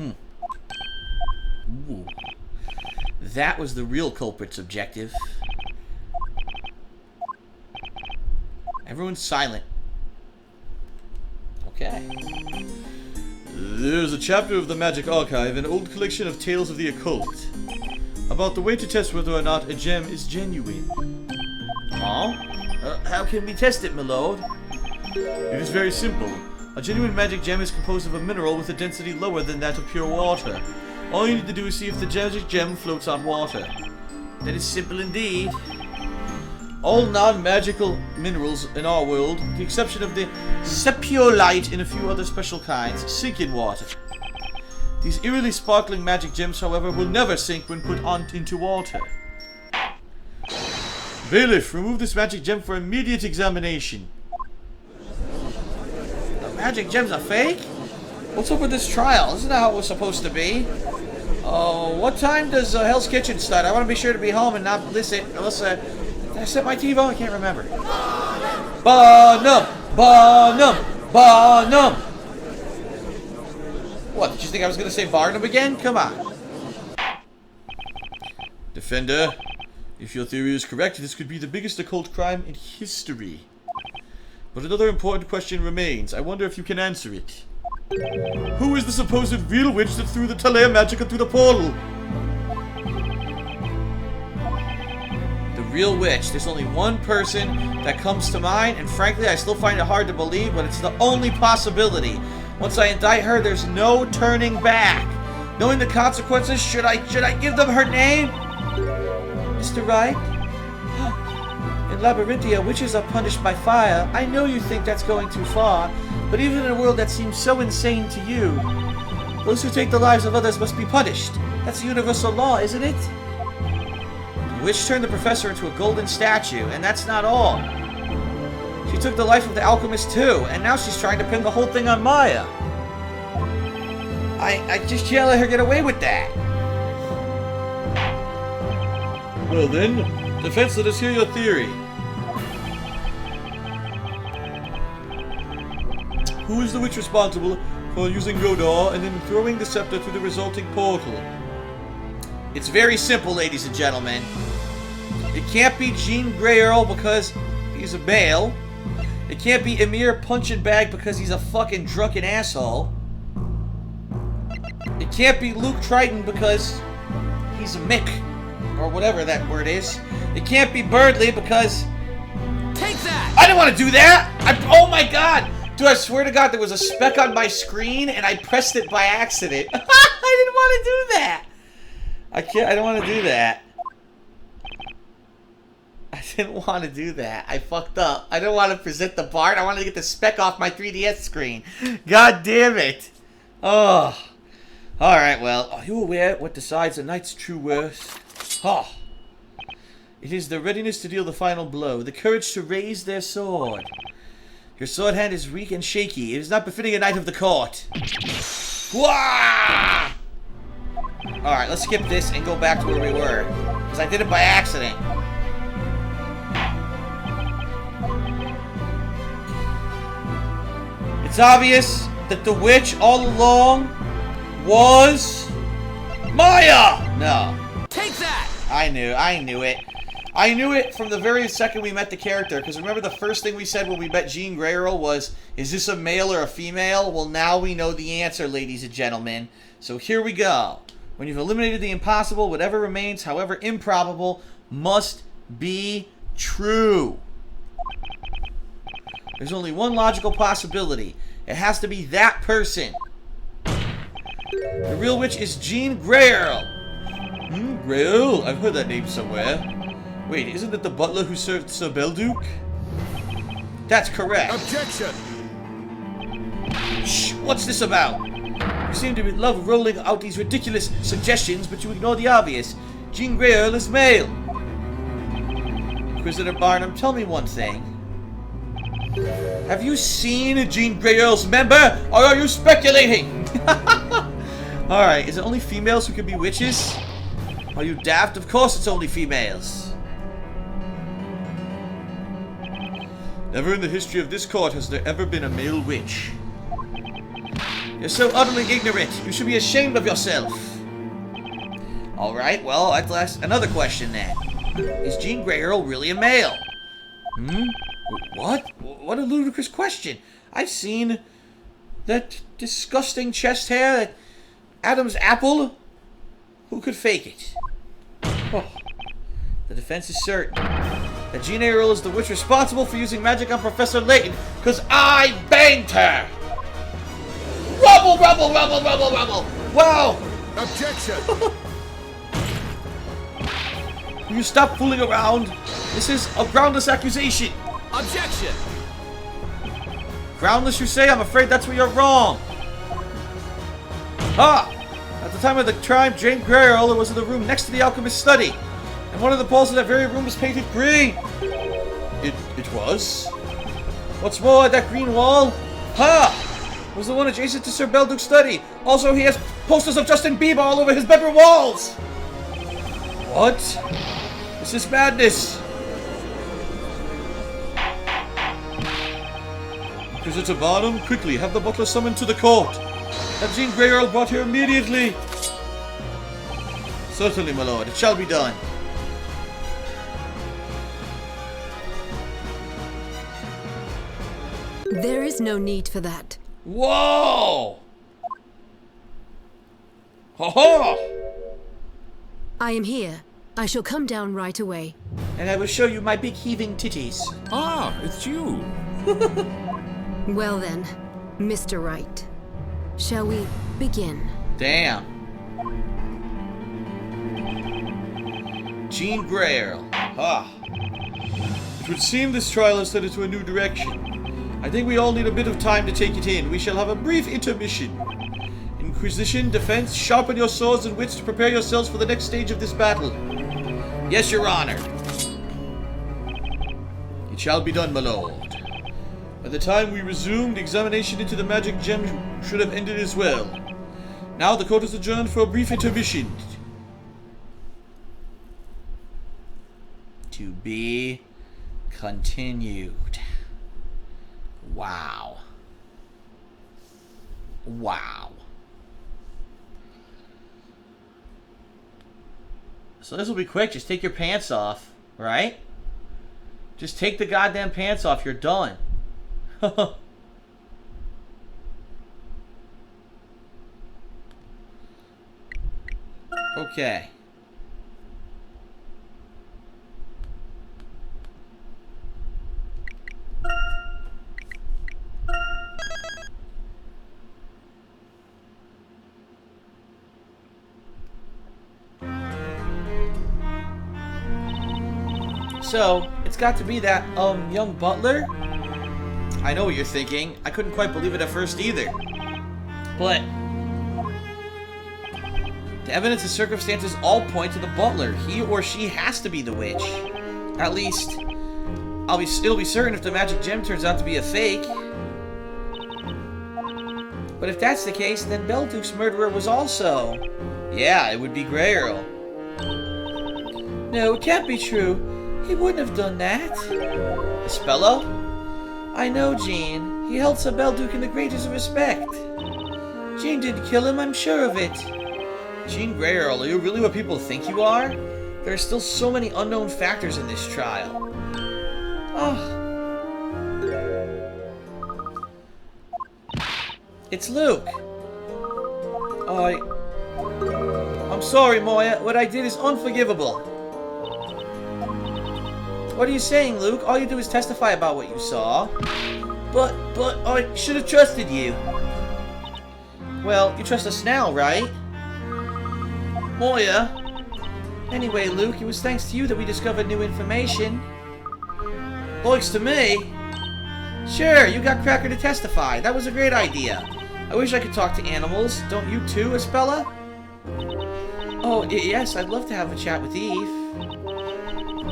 Ooh. That was the real culprit's objective. Everyone's silent. Okay. There's a chapter of the Magic Archive, an old collection of tales of the occult, about the way to test whether or not a gem is genuine. Huh? How can we test it, my lord? It is very simple. A genuine magic gem is composed of a mineral with a density lower than that of pure water. All you need to do is see if the magic gem floats on water. That is simple indeed. All non-magical minerals in our world, with the exception of the sepiolite and a few other special kinds, sink in water. These eerily sparkling magic gems, however, will never sink when put into water. Bailiff, remove this magic gem for immediate examination. The magic gems are fake? What's up with this trial? Isn't that how it was supposed to be? Oh, what time does Hell's Kitchen start? I want to be sure to be home and not listen unless did I set my TV on? I can't remember. Barnum! Barnum! Barnum! What, did you think I was going to say Barnum again? Come on. Defender, if your theory is correct, this could be the biggest occult crime in history. But another important question remains. I wonder if you can answer it. Who is the supposed real witch that threw the Talea Magica through the portal? Real witch. There's only one person that comes to mind, and frankly, I still find it hard to believe, but it's the only possibility. Once I indict her, there's no turning back. Knowing the consequences, should I give them her name? Mr. Wright? In Labyrinthia, witches are punished by fire. I know you think that's going too far, but even in a world that seems so insane to you, those who take the lives of others must be punished. That's a universal law, isn't it? The witch turned the professor into a golden statue, and that's not all. She took the life of the alchemist too, and now she's trying to pin the whole thing on Maya. I just can't let her get away with that. Well then, defense, let us hear your theory. Who is the witch responsible for using Godor and then throwing the scepter through the resulting portal? It's very simple, ladies and gentlemen. It can't be Jean Grey Earl because he's a male. It can't be Emir Punchinbag because he's a fucking drunken asshole. It can't be Luke Triton because he's a Mick. Or whatever that word is. It can't be Birdley because... Take that! I didn't want to do that! Oh my god! Dude, I swear to god there was a speck on my screen and I pressed it by accident. I didn't want to do that! I don't want to do that. I didn't want to do that. I fucked up. I didn't want to present the part. I wanted to get the speck off my 3DS screen. God damn it. Oh. Alright, well, are you aware what decides a knight's true worth? Oh. It is the readiness to deal the final blow, the courage to raise their sword. Your sword hand is weak and shaky. It is not befitting a knight of the court. Wah! Alright, let's skip this and go back to where we were. Because I did it by accident. It's obvious that the witch all along was... Maya! No. Take that! I knew it. I knew it from the very second we met the character, because remember the first thing we said when we met Jean Grey Earl was, is this a male or a female? Well, now we know the answer, ladies and gentlemen. So here we go. When you've eliminated the impossible, whatever remains, however improbable, must be true. There's only one logical possibility. It has to be that person. The real witch is Jean Grey Earl. Grey Earl? I've heard that name somewhere. Wait, isn't it the butler who served Sir Belduke? That's correct. Objection! Shh, what's this about? You seem to love rolling out these ridiculous suggestions, but you ignore the obvious. Jean Grey Earl is male. Inquisitor Barnum, tell me one thing. Have you seen Jean Grey Earl's member, or are you speculating? Alright, is it only females who can be witches? Are you daft? Of course it's only females. Never in the history of this court has there ever been a male witch. You're so utterly ignorant. You should be ashamed of yourself. Alright, well, I'd ask another question then. Is Jean Grey Earl really a male? What? What a ludicrous question. I've seen that disgusting chest hair, that Adam's apple. Who could fake it? Oh. The defense is certain that Jean Earl is the witch responsible for using magic on Professor Layton, because I banged her! Rubble, rubble, rubble, rubble, rubble! Wow! Objection! Will you stop fooling around? This is a groundless accusation! Objection! Groundless, you say? I'm afraid that's where you're wrong! Ha! At the time of the crime, Jane Grey Earl was in the room next to the alchemist's study, and one of the walls of that very room was painted green. It was? What's more, that green wall? Ha! Was the one adjacent to Sir Belduke's study. Also, he has posters of Justin Bieber all over his bedroom walls! What? This is madness! Visitor Barnum, quickly, have the butler summoned to the court. Have Jean Grey Earl brought here immediately. Certainly, my lord, it shall be done. There is no need for that. Whoa! Ha ha! I am here. I shall come down right away. And I will show you my big heaving titties. Ah, it's you. Well then, Mr. Wright. Shall we begin? Damn. Jean Grey Earl. Ha. It would seem this trial has headed to a new direction. I think we all need a bit of time to take it in. We shall have a brief intermission. Inquisition, defense, sharpen your swords and wits to prepare yourselves for the next stage of this battle. Yes, Your Honor. It shall be done, my lord. By the time we resume, the examination into the magic gem should have ended as well. Now the court is adjourned for a brief intermission. To be continued. Wow. Wow. So this will be quick. Just take your pants off, right? Just take the goddamn pants off. You're done. Okay. So, it's got to be that, young butler? I know what you're thinking. I couldn't quite believe it at first either. But the evidence and circumstances all point to the butler. He or she has to be the witch. At least, it'll be certain if the magic gem turns out to be a fake. But if that's the case, then Belduke's murderer was also... Yeah, it would be Grey Earl. No, it can't be true. He wouldn't have done that. Espello? I know, Jean. He held Sir Belduke in the greatest respect. Jean didn't kill him, I'm sure of it. Jean Grey Earl, are you really what people think you are? There are still so many unknown factors in this trial. Oh. It's Luke. I'm sorry, Moya. What I did is unforgivable. What are you saying, Luke? All you do is testify about what you saw. But I should have trusted you. Well, you trust us now, right? Moya. Anyway, Luke, it was thanks to you that we discovered new information. Thanks to me? Sure, you got Cracker to testify. That was a great idea. I wish I could talk to animals. Don't you too, Espella? Oh, yes, I'd love to have a chat with Eve.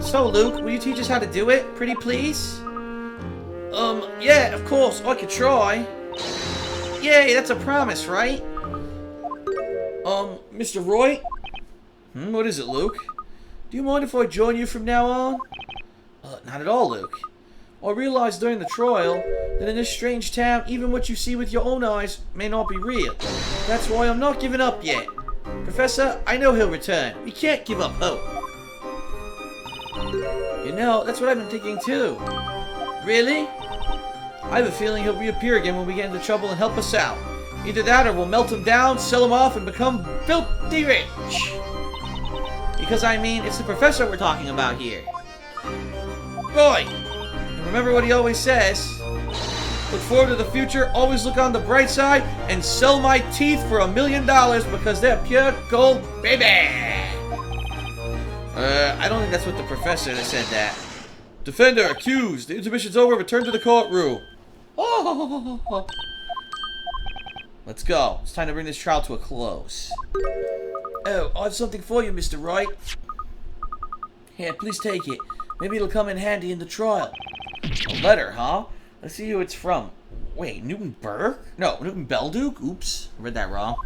So, Luke, will you teach us how to do it? Pretty please? Yeah, of course. I could try. Yay, that's a promise, right? Mr. Roy? What is it, Luke? Do you mind if I join you from now on? Not at all, Luke. I realized during the trial that in this strange town, even what you see with your own eyes may not be real. That's why I'm not giving up yet. Professor, I know he'll return. We can't give up hope. You know, that's what I've been thinking too. Really? I have a feeling he'll reappear again when we get into trouble and help us out. Either that or we'll melt him down, sell him off, and become filthy rich. Because, I mean, it's the professor we're talking about here. Right. And remember what he always says. Look forward to the future, always look on the bright side, and sell my teeth for $1 million because they're pure gold, baby! I don't think that's what the professor said that. Defender, accused. The intermission's over, return to the courtroom. Oh. Let's go. It's time to bring this trial to a close. Oh, I have something for you, Mr. Wright. Here, please take it. Maybe it'll come in handy in the trial. A letter, huh? Let's see who it's from. Wait, Newton Burke? No, Newton Belduke? Oops, I read that wrong.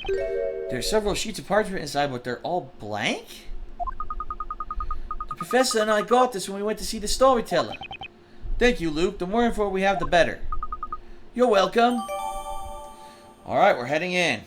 There are several sheets of parchment inside, but they're all blank? The professor and I got this when we went to see the storyteller. Thank you, Luke. The more info we have, the better. You're welcome. Alright, we're heading in.